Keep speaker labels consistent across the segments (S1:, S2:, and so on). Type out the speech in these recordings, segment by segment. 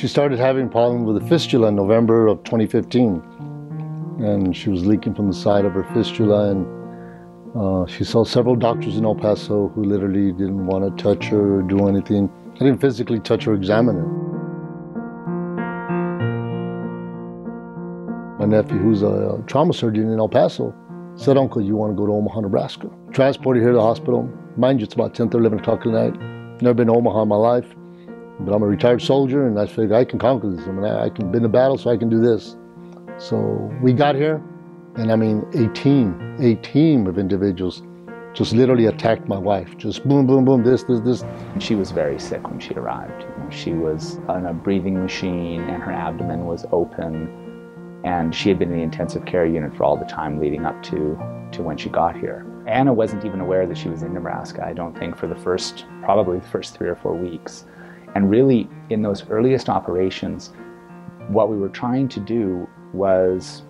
S1: She started having problems with a fistula in November of 2015. And she was leaking from the side of her fistula, and she saw several doctors in El Paso who literally didn't want to touch her or do anything. I didn't physically touch her or examine her. My nephew, who's a trauma surgeon in El Paso, said, "Uncle, you want to go to Omaha, Nebraska?" Transported her to the hospital. Mind you, it's about 10, 11 o'clock at night. Never been to Omaha in my life, but I'm a retired soldier, and I figured I can conquer this. I mean, I can been to battle, so I can do this. So we got here, and I mean, a team of individuals just literally attacked my wife. Just boom, boom, boom, this.
S2: She was very sick when she arrived. You know, she was on a breathing machine, and her abdomen was open, and she had been in the intensive care unit for all the time leading up to when she got here. Anna wasn't even aware that she was in Nebraska, I don't think, for probably the first 3 or 4 weeks. And really, in those earliest operations, what we were trying to do was,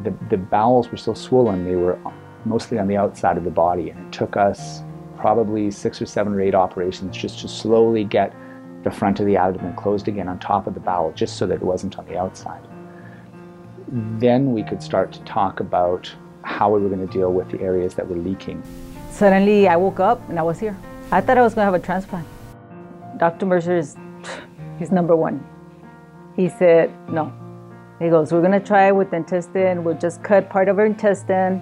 S2: the bowels were so swollen, they were mostly on the outside of the body, and it took us probably 6 or 7 or 8 operations just to slowly get the front of the abdomen closed again on top of the bowel, just so that it wasn't on the outside. Then we could start to talk about how we were going to deal with the areas that were leaking.
S3: Suddenly I woke up and I was here. I thought I was going to have a transplant. Dr. Mercer he's number one. He said, no. He goes, we're going to try with the intestine. We'll just cut part of her intestine.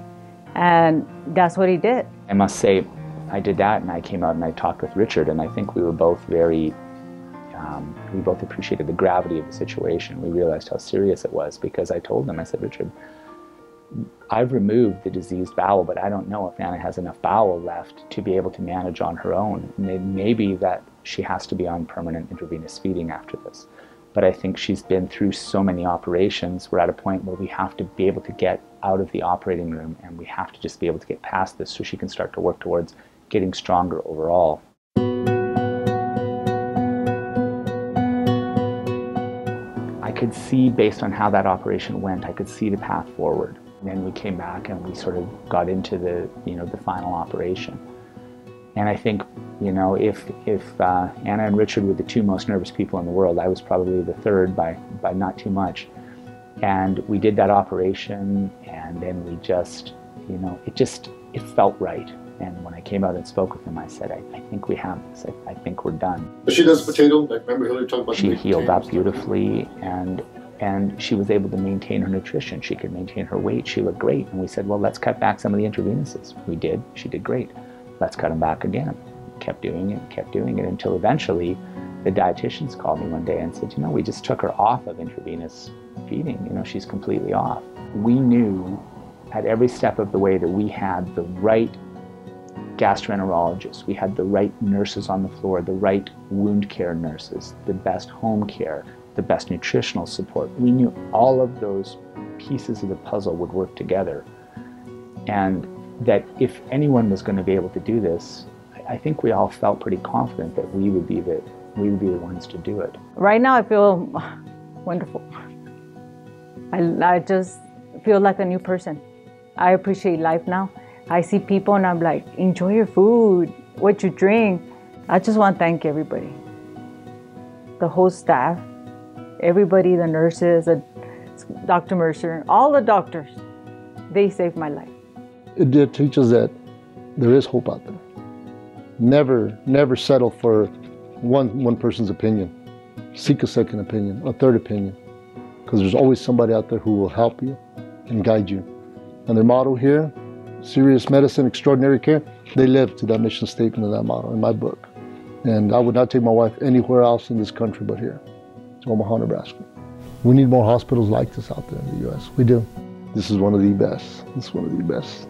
S3: And that's what he did.
S2: I must say, I did that, and I came out and I talked with Richard, and I think we were both we both appreciated the gravity of the situation. We realized how serious it was, because I told him, I said, Richard, I've removed the diseased bowel, but I don't know if Anna has enough bowel left to be able to manage on her own. Maybe that she has to be on permanent intravenous feeding after this. But I think she's been through so many operations, we're at a point where we have to be able to get out of the operating room, and we have to just be able to get past this so she can start to work towards getting stronger overall. I could see, based on how that operation went, I could see the path forward. And then we came back and we sort of got into the final operation. And I think, if Anna and Richard were the 2 most nervous people in the world, I was probably the 3rd by not too much. And we did that operation, and then we just, it felt right. And when I came out and spoke with him, I said, I think we have this. I think we're done.
S1: But she does potato, like remember Hillary talked about.
S2: She healed up beautifully, and she was able to maintain her nutrition. She could maintain her weight. She looked great. And we said, well, let's cut back some of the intravenous's. We did. She did great. Let's cut them back again. Kept doing it until eventually the dietitians called me one day and said, we just took her off of intravenous feeding. She's completely off. We knew at every step of the way that we had the right gastroenterologists, we had the right nurses on the floor, the right wound care nurses, the best home care, the best nutritional support. We knew all of those pieces of the puzzle would work together, and that if anyone was going to be able to do this, I think we all felt pretty confident that we would be the ones to do it.
S3: Right now I feel wonderful. I just feel like a new person. I appreciate life now. I see people and I'm like, enjoy your food, what you drink. I just want to thank everybody. The whole staff, everybody, the nurses, Dr. Mercer, all the doctors, they saved my life.
S1: It did teach us that there is hope out there. Never settle for one person's opinion. Seek a second opinion, a third opinion, because there's always somebody out there who will help you and guide you. And their motto here, serious medicine, extraordinary care, they live to that mission statement and that motto in my book. And I would not take my wife anywhere else in this country but here, to Omaha, Nebraska. We need more hospitals like this out there in the U.S. We do. This is one of the best. This is one of the best.